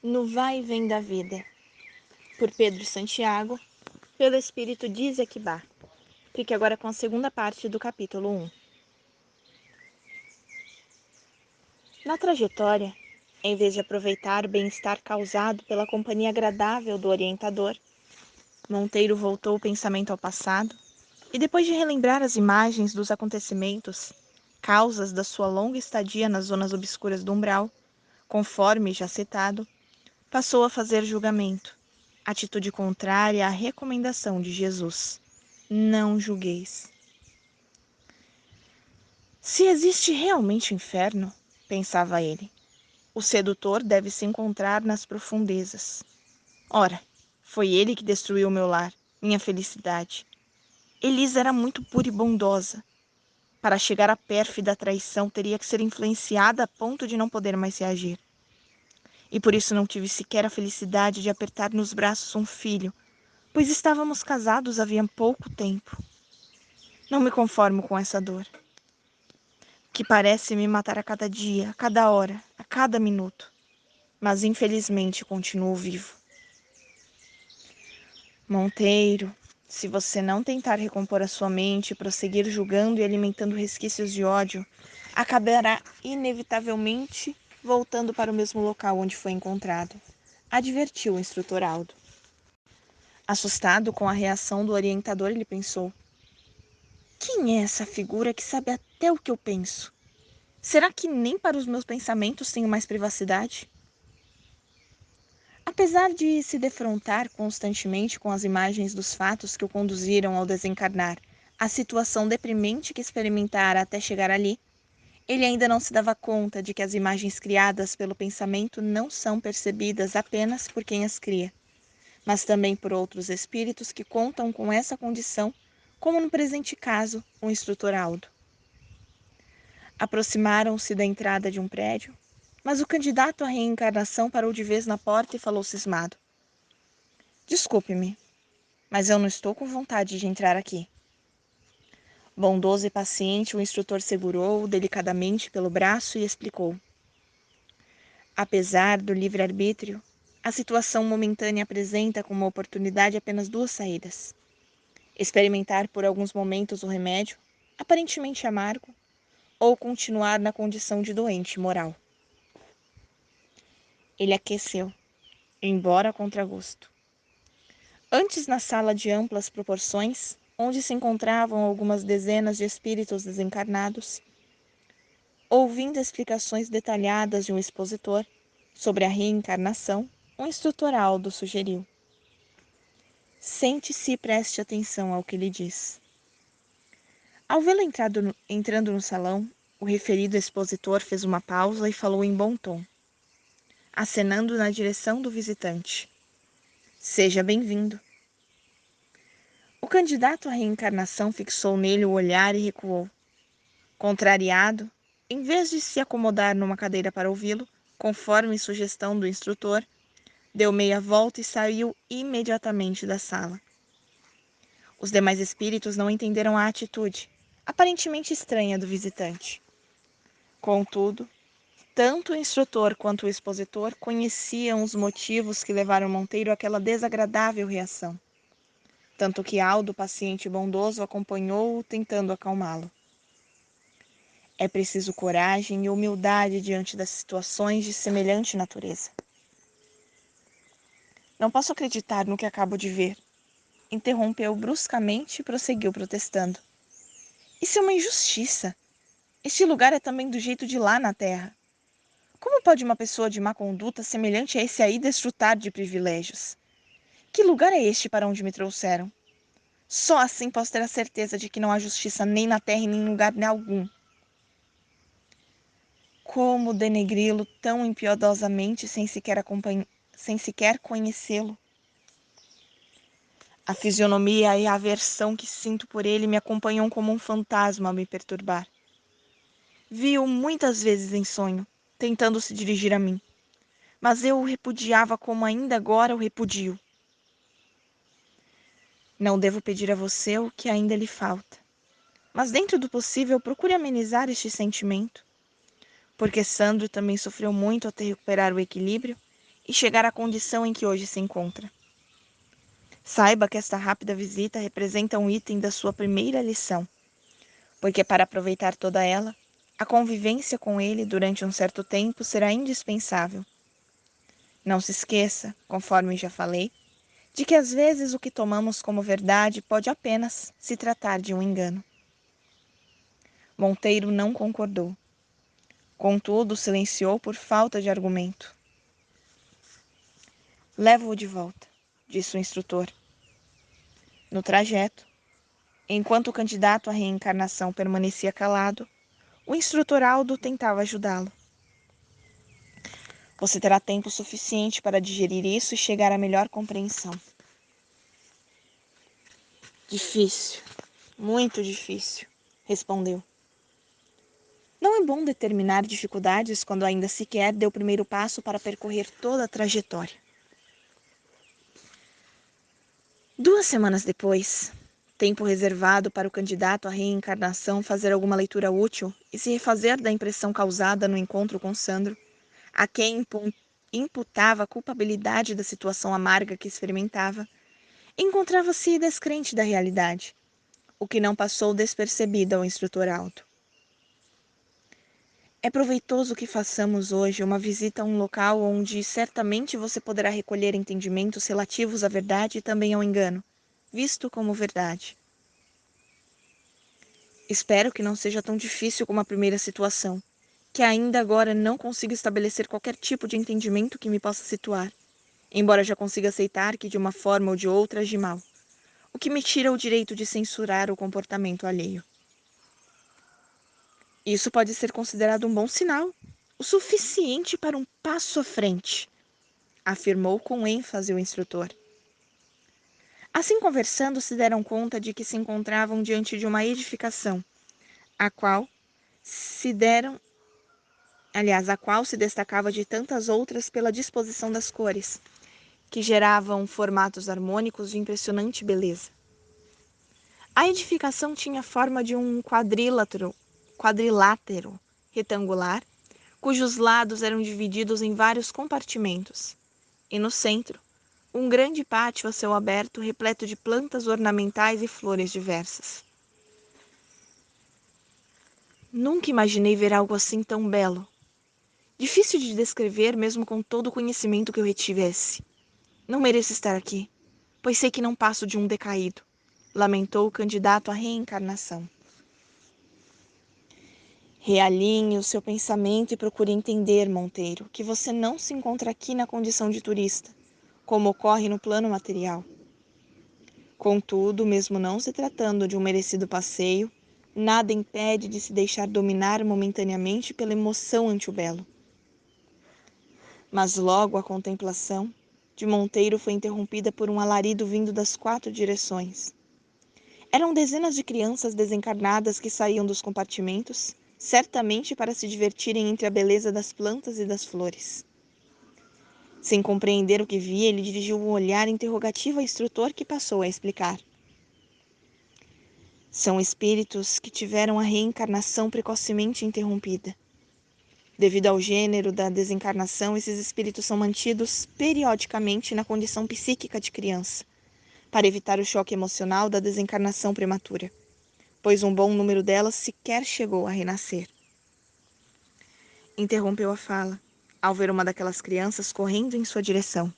No Vai e Vem da Vida, por Pedro Santiago, pelo Espírito de Equibá. Fique agora com a segunda parte do capítulo 1. Na trajetória, em vez de aproveitar o bem-estar causado pela companhia agradável do orientador, Monteiro voltou o pensamento ao passado e, depois de relembrar as imagens dos acontecimentos, causas da sua longa estadia nas zonas obscuras do umbral, conforme já citado, passou a fazer julgamento, atitude contrária à recomendação de Jesus. Não julgueis. Se existe realmente inferno, pensava ele, o sedutor deve se encontrar nas profundezas. Ora, foi ele que destruiu meu lar, minha felicidade. Elisa era muito pura e bondosa. Para chegar à pérfida traição, teria que ser influenciada a ponto de não poder mais reagir. E por isso não tive sequer a felicidade de apertar nos braços um filho, pois estávamos casados havia pouco tempo. Não me conformo com essa dor, que parece me matar a cada dia, a cada hora, a cada minuto. Mas infelizmente continuo vivo. Monteiro, se você não tentar recompor a sua mente e prosseguir julgando e alimentando resquícios de ódio, acabará inevitavelmente voltando para o mesmo local onde foi encontrado, advertiu o instrutor Aldo. Assustado com a reação do orientador, ele pensou: quem é essa figura que sabe até o que eu penso? Será que nem para os meus pensamentos tenho mais privacidade? Apesar de se defrontar constantemente com as imagens dos fatos que o conduziram ao desencarnar, a situação deprimente que experimentara até chegar ali, ele ainda não se dava conta de que as imagens criadas pelo pensamento não são percebidas apenas por quem as cria, mas também por outros espíritos que contam com essa condição, como no presente caso, o instrutor Aldo. Aproximaram-se da entrada de um prédio, mas o candidato à reencarnação parou de vez na porta e falou cismado: desculpe-me, mas eu não estou com vontade de entrar aqui. Bondoso e paciente, o instrutor segurou-o delicadamente pelo braço e explicou: apesar do livre-arbítrio, a situação momentânea apresenta como oportunidade apenas duas saídas: experimentar por alguns momentos o remédio, aparentemente amargo, ou continuar na condição de doente moral. Ele aqueceu, embora a contragosto. Antes, na sala de amplas proporções, onde se encontravam algumas dezenas de espíritos desencarnados, ouvindo explicações detalhadas de um expositor sobre a reencarnação, o instrutor Aldo sugeriu: sente-se e preste atenção ao que lhe diz. Ao vê-lo entrando no salão, o referido expositor fez uma pausa e falou em bom tom, acenando na direção do visitante: seja bem-vindo. O candidato à reencarnação fixou nele o olhar e recuou. Contrariado, em vez de se acomodar numa cadeira para ouvi-lo, conforme sugestão do instrutor, deu meia volta e saiu imediatamente da sala. Os demais espíritos não entenderam a atitude, aparentemente estranha, do visitante. Contudo, tanto o instrutor quanto o expositor conheciam os motivos que levaram Monteiro àquela desagradável reação, tanto que Aldo, paciente e bondoso, acompanhou-o, tentando acalmá-lo. É preciso coragem e humildade diante das situações de semelhante natureza. Não posso acreditar no que acabo de ver, interrompeu bruscamente e prosseguiu protestando. Isso é uma injustiça. Este lugar é também do jeito de lá na terra. Como pode uma pessoa de má conduta semelhante a esse aí desfrutar de privilégios? Que lugar é este para onde me trouxeram? Só assim posso ter a certeza de que não há justiça nem na terra e nem em lugar algum. Como denegri-lo tão impiedosamente sem sequer conhecê-lo? A fisionomia e a aversão que sinto por ele me acompanham como um fantasma a me perturbar. Vi-o muitas vezes em sonho, tentando se dirigir a mim, mas eu o repudiava como ainda agora o repudio. Não devo pedir a você o que ainda lhe falta, mas dentro do possível procure amenizar este sentimento, porque Sandro também sofreu muito até recuperar o equilíbrio e chegar à condição em que hoje se encontra. Saiba que esta rápida visita representa um item da sua primeira lição, porque para aproveitar toda ela, a convivência com ele durante um certo tempo será indispensável. Não se esqueça, conforme já falei, de que às vezes o que tomamos como verdade pode apenas se tratar de um engano. Monteiro não concordou. Contudo, silenciou por falta de argumento. Levo-o de volta, disse o instrutor. No trajeto, enquanto o candidato à reencarnação permanecia calado, o instrutor Aldo tentava ajudá-lo. Você terá tempo suficiente para digerir isso e chegar à melhor compreensão. Difícil, muito difícil, respondeu. Não é bom determinar dificuldades quando ainda sequer deu o primeiro passo para percorrer toda a trajetória. 2 semanas depois, tempo reservado para o candidato à reencarnação fazer alguma leitura útil e se refazer da impressão causada no encontro com Sandro, a quem imputava a culpabilidade da situação amarga que experimentava, encontrava-se descrente da realidade, o que não passou despercebido ao instrutor Aldo. É proveitoso que façamos hoje uma visita a um local onde certamente você poderá recolher entendimentos relativos à verdade e também ao engano, visto como verdade. Espero que não seja tão difícil como a primeira situação, que ainda agora não consigo estabelecer qualquer tipo de entendimento que me possa situar, embora já consiga aceitar que de uma forma ou de outra agi mal, o que me tira o direito de censurar o comportamento alheio. Isso pode ser considerado um bom sinal, o suficiente para um passo à frente, afirmou com ênfase o instrutor. Assim conversando, se deram conta de que se encontravam diante de uma edificação, a qual se destacava de tantas outras pela disposição das cores, que geravam formatos harmônicos de impressionante beleza. A edificação tinha a forma de um quadrilátero retangular, cujos lados eram divididos em vários compartimentos, e no centro, um grande pátio a céu aberto repleto de plantas ornamentais e flores diversas. Nunca imaginei ver algo assim tão belo. Difícil de descrever mesmo com todo o conhecimento que eu retivesse. Não mereço estar aqui, pois sei que não passo de um decaído, lamentou o candidato à reencarnação. Realinhe o seu pensamento e procure entender, Monteiro, que você não se encontra aqui na condição de turista, como ocorre no plano material. Contudo, mesmo não se tratando de um merecido passeio, nada impede de se deixar dominar momentaneamente pela emoção ante o belo. Mas logo a contemplação de Monteiro foi interrompida por um alarido vindo das 4 direções. Eram dezenas de crianças desencarnadas que saíam dos compartimentos, certamente para se divertirem entre a beleza das plantas e das flores. Sem compreender o que via, ele dirigiu um olhar interrogativo ao instrutor, que passou a explicar. São espíritos que tiveram a reencarnação precocemente interrompida. Devido ao gênero da desencarnação, esses espíritos são mantidos periodicamente na condição psíquica de criança, para evitar o choque emocional da desencarnação prematura, pois um bom número delas sequer chegou a renascer. Interrompeu a fala, ao ver uma daquelas crianças correndo em sua direção.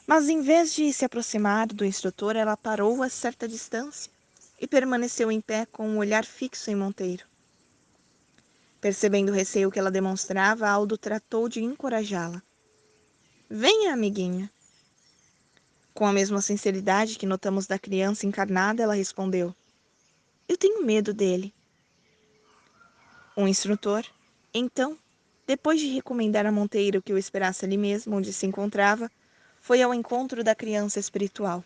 Mas em vez de se aproximar do instrutor, ela parou a certa distância e permaneceu em pé com um olhar fixo em Monteiro. Percebendo o receio que ela demonstrava, Aldo tratou de encorajá-la. Venha, amiguinha. Com a mesma sinceridade que notamos da criança encarnada, ela respondeu. Eu tenho medo dele. O instrutor, então, depois de recomendar a Monteiro que o esperasse ali mesmo, onde se encontrava, foi ao encontro da criança espiritual.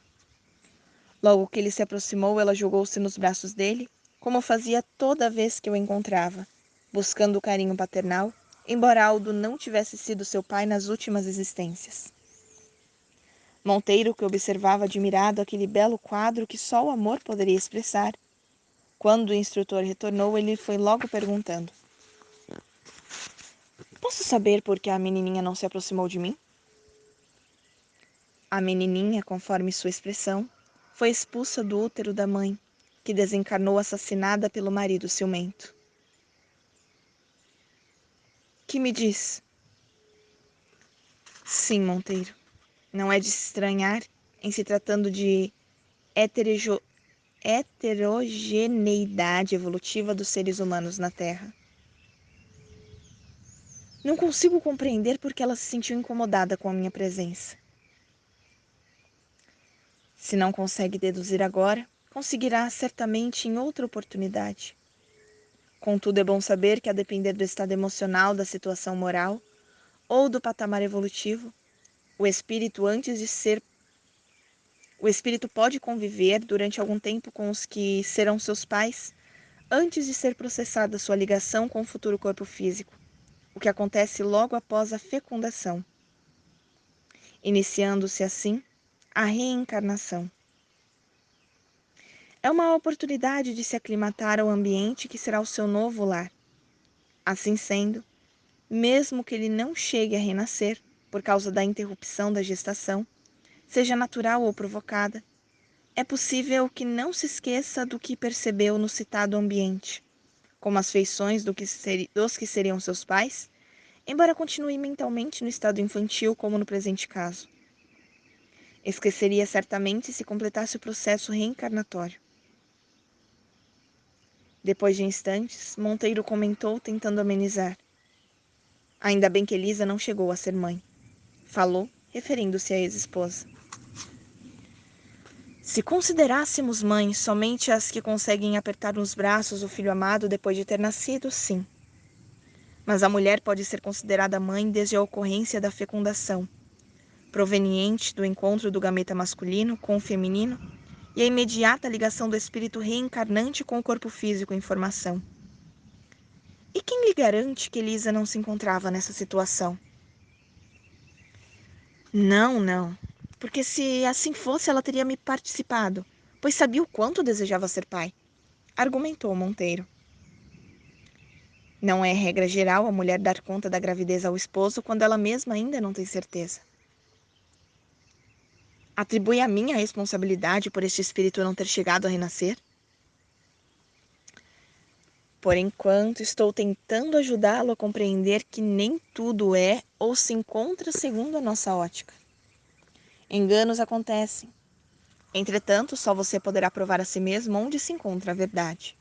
Logo que ele se aproximou, ela jogou-se nos braços dele, como fazia toda vez que o encontrava, buscando o carinho paternal, embora Aldo não tivesse sido seu pai nas últimas existências. Monteiro, que observava admirado aquele belo quadro que só o amor poderia expressar, quando o instrutor retornou, ele foi logo perguntando. Posso saber por que a menininha não se aproximou de mim? A menininha, conforme sua expressão, foi expulsa do útero da mãe, que desencarnou assassinada pelo marido ciumento. Que me diz? Sim, Monteiro. Não é de se estranhar em se tratando de heterogeneidade evolutiva dos seres humanos na Terra. Não consigo compreender por que ela se sentiu incomodada com a minha presença. Se não consegue deduzir agora, conseguirá certamente em outra oportunidade. Contudo, é bom saber que, a depender do estado emocional, da situação moral ou do patamar evolutivo, o espírito pode conviver durante algum tempo com os que serão seus pais antes de ser processada sua ligação com o futuro corpo físico, o que acontece logo após a fecundação, iniciando-se assim a reencarnação. É uma oportunidade de se aclimatar ao ambiente que será o seu novo lar. Assim sendo, mesmo que ele não chegue a renascer por causa da interrupção da gestação, seja natural ou provocada, é possível que não se esqueça do que percebeu no citado ambiente, como as feições dos que seriam seus pais, embora continue mentalmente no estado infantil, como no presente caso. Esqueceria certamente se completasse o processo reencarnatório. Depois de instantes, Monteiro comentou, tentando amenizar. Ainda bem que Elisa não chegou a ser mãe. Falou, referindo-se à ex-esposa. Se considerássemos mães somente as que conseguem apertar nos braços o filho amado depois de ter nascido, sim. Mas a mulher pode ser considerada mãe desde a ocorrência da fecundação, proveniente do encontro do gameta masculino com o feminino e a imediata ligação do espírito reencarnante com o corpo físico em formação. E quem lhe garante que Elisa não se encontrava nessa situação? Não, não. Porque se assim fosse, ela teria me participado, pois sabia o quanto desejava ser pai, argumentou Monteiro. Não é regra geral a mulher dar conta da gravidez ao esposo quando ela mesma ainda não tem certeza. Atribui a mim a responsabilidade por este espírito não ter chegado a renascer? Por enquanto, estou tentando ajudá-lo a compreender que nem tudo é ou se encontra segundo a nossa ótica. Enganos acontecem. Entretanto, só você poderá provar a si mesmo onde se encontra a verdade.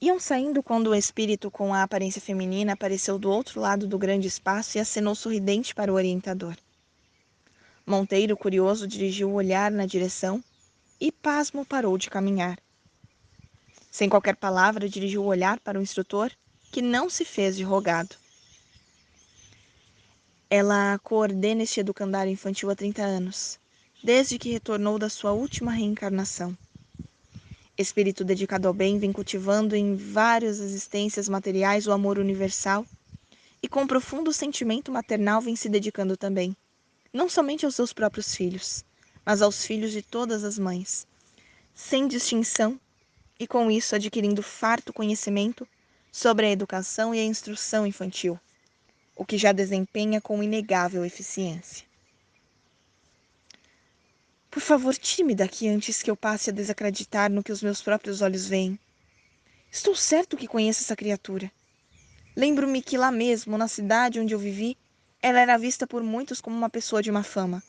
Iam saindo quando o espírito com a aparência feminina apareceu do outro lado do grande espaço e acenou sorridente para o orientador. Monteiro, curioso, dirigiu o olhar na direção e, pasmo, parou de caminhar. Sem qualquer palavra, dirigiu o olhar para o instrutor, que não se fez de rogado. Ela coordena este educandário infantil há 30 anos, desde que retornou da sua última reencarnação. Espírito dedicado ao bem, vem cultivando em várias existências materiais o amor universal e com profundo sentimento maternal vem se dedicando também, não somente aos seus próprios filhos, mas aos filhos de todas as mães, sem distinção, e com isso adquirindo farto conhecimento sobre a educação e a instrução infantil, o que já desempenha com inegável eficiência. Por favor, tire-me daqui antes que eu passe a desacreditar no que os meus próprios olhos veem. Estou certo que conheço essa criatura. Lembro-me que lá mesmo, na cidade onde eu vivi, ela era vista por muitos como uma pessoa de má fama.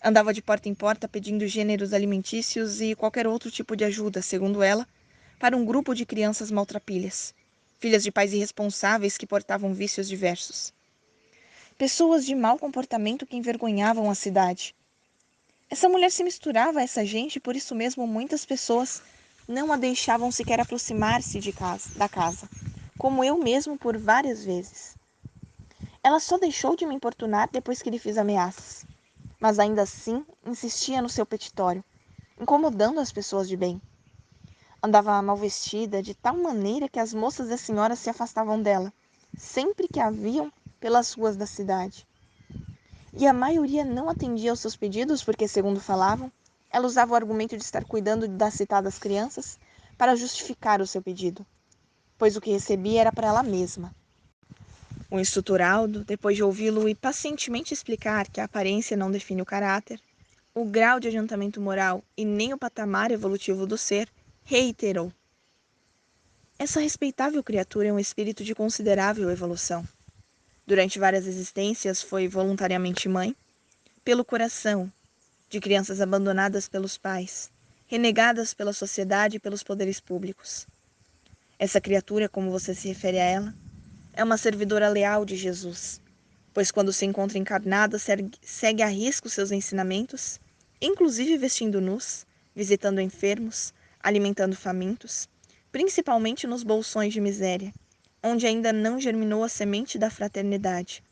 Andava de porta em porta pedindo gêneros alimentícios e qualquer outro tipo de ajuda, segundo ela, para um grupo de crianças maltrapilhas, filhas de pais irresponsáveis que portavam vícios diversos. Pessoas de mau comportamento que envergonhavam a cidade. Essa mulher se misturava a essa gente e por isso mesmo muitas pessoas não a deixavam sequer aproximar-se da casa, como eu mesmo por várias vezes. Ela só deixou de me importunar depois que lhe fiz ameaças, mas ainda assim insistia no seu petitório, incomodando as pessoas de bem. Andava mal vestida de tal maneira que as moças e as senhoras se afastavam dela, sempre que a viam pelas ruas da cidade. E a maioria não atendia aos seus pedidos porque, segundo falavam, ela usava o argumento de estar cuidando das citadas crianças para justificar o seu pedido, pois o que recebia era para ela mesma. O instrutor Aldo, depois de ouvi-lo e pacientemente explicar que a aparência não define o caráter, o grau de adiantamento moral e nem o patamar evolutivo do ser, reiterou: essa respeitável criatura é um espírito de considerável evolução. Durante várias existências foi voluntariamente mãe, pelo coração, de crianças abandonadas pelos pais, renegadas pela sociedade e pelos poderes públicos. Essa criatura, como você se refere a ela, é uma servidora leal de Jesus, pois quando se encontra encarnada, segue à risco seus ensinamentos, inclusive vestindo nus, visitando enfermos, alimentando famintos, principalmente nos bolsões de miséria, onde ainda não germinou a semente da fraternidade,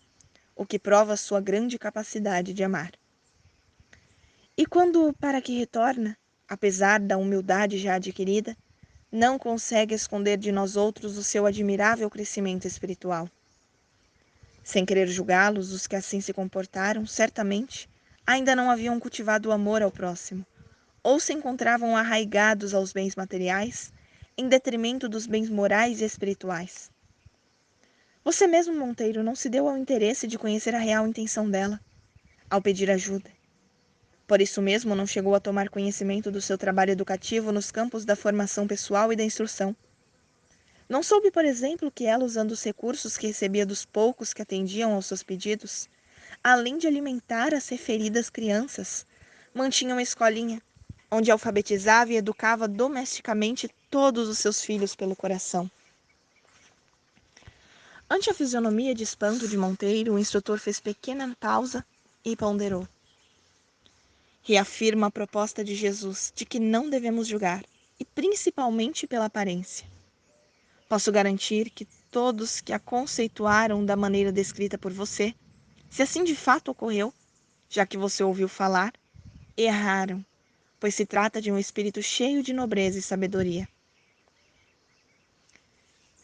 o que prova sua grande capacidade de amar. E quando para que retorna, apesar da humildade já adquirida, não consegue esconder de nós outros o seu admirável crescimento espiritual. Sem querer julgá-los, os que assim se comportaram, certamente, ainda não haviam cultivado o amor ao próximo, ou se encontravam arraigados aos bens materiais, em detrimento dos bens morais e espirituais. Você mesmo, Monteiro, não se deu ao interesse de conhecer a real intenção dela, ao pedir ajuda. Por isso mesmo não chegou a tomar conhecimento do seu trabalho educativo nos campos da formação pessoal e da instrução. Não soube, por exemplo, que ela, usando os recursos que recebia dos poucos que atendiam aos seus pedidos, além de alimentar as referidas crianças, mantinha uma escolinha, onde alfabetizava e educava domesticamente todos os seus filhos pelo coração. Ante a fisionomia de espanto de Monteiro, o instrutor fez pequena pausa e ponderou. Reafirma a proposta de Jesus de que não devemos julgar, e principalmente pela aparência. Posso garantir que todos que a conceituaram da maneira descrita por você, se assim de fato ocorreu, já que você ouviu falar, erraram, pois se trata de um espírito cheio de nobreza e sabedoria.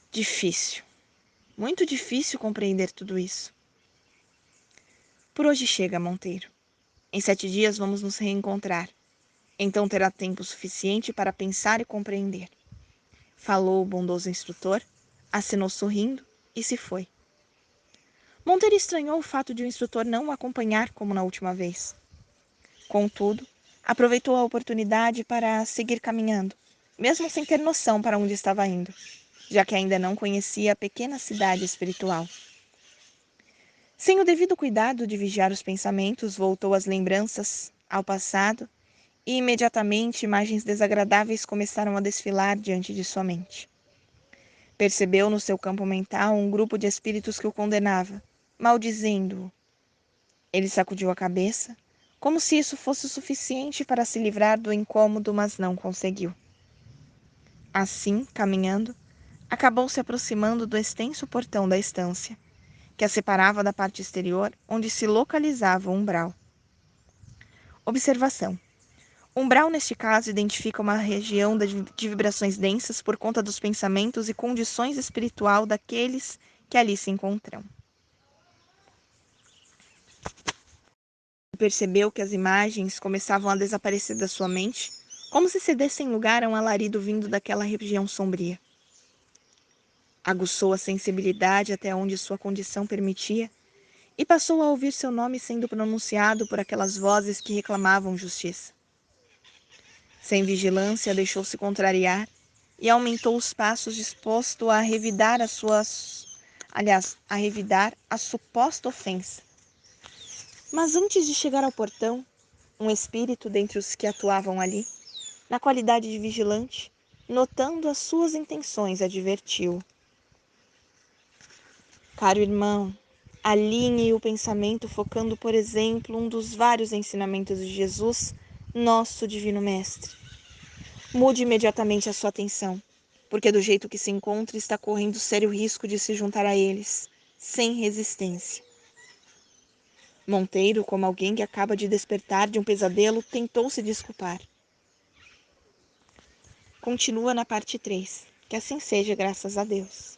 Difícil, muito difícil compreender tudo isso. Por hoje chega, Monteiro. Em 7 dias vamos nos reencontrar. Então terá tempo suficiente para pensar e compreender. Falou o bondoso instrutor, assinou sorrindo e se foi. Monteiro estranhou o fato de o instrutor não o acompanhar como na última vez. Contudo, aproveitou a oportunidade para seguir caminhando, mesmo sem ter noção para onde estava indo, já que ainda não conhecia a pequena cidade espiritual. Sem o devido cuidado de vigiar os pensamentos, voltou às lembranças, ao passado, e imediatamente imagens desagradáveis começaram a desfilar diante de sua mente. Percebeu no seu campo mental um grupo de espíritos que o condenava, maldizendo-o. Ele sacudiu a cabeça, como se isso fosse o suficiente para se livrar do incômodo, mas não conseguiu. Assim, caminhando, acabou se aproximando do extenso portão da estância, que a separava da parte exterior, onde se localizava o umbral. Observação. Umbral, neste caso, identifica uma região de vibrações densas por conta dos pensamentos e condições espiritual daqueles que ali se encontram. Percebeu que as imagens começavam a desaparecer da sua mente, como se cedessem lugar a um alarido vindo daquela região sombria. Aguçou a sensibilidade até onde sua condição permitia e passou a ouvir seu nome sendo pronunciado por aquelas vozes que reclamavam justiça. Sem vigilância, deixou-se contrariar e aumentou os passos, disposto a revidar a revidar a suposta ofensa. Mas antes de chegar ao portão, um espírito dentre os que atuavam ali, na qualidade de vigilante, notando as suas intenções, advertiu: caro irmão, alinhe o pensamento focando, por exemplo, um dos vários ensinamentos de Jesus, nosso Divino Mestre. Mude imediatamente a sua atenção, porque do jeito que se encontra está correndo sério risco de se juntar a eles, sem resistência. Monteiro, como alguém que acaba de despertar de um pesadelo, tentou se desculpar. Continua na parte 3. Que assim seja, graças a Deus.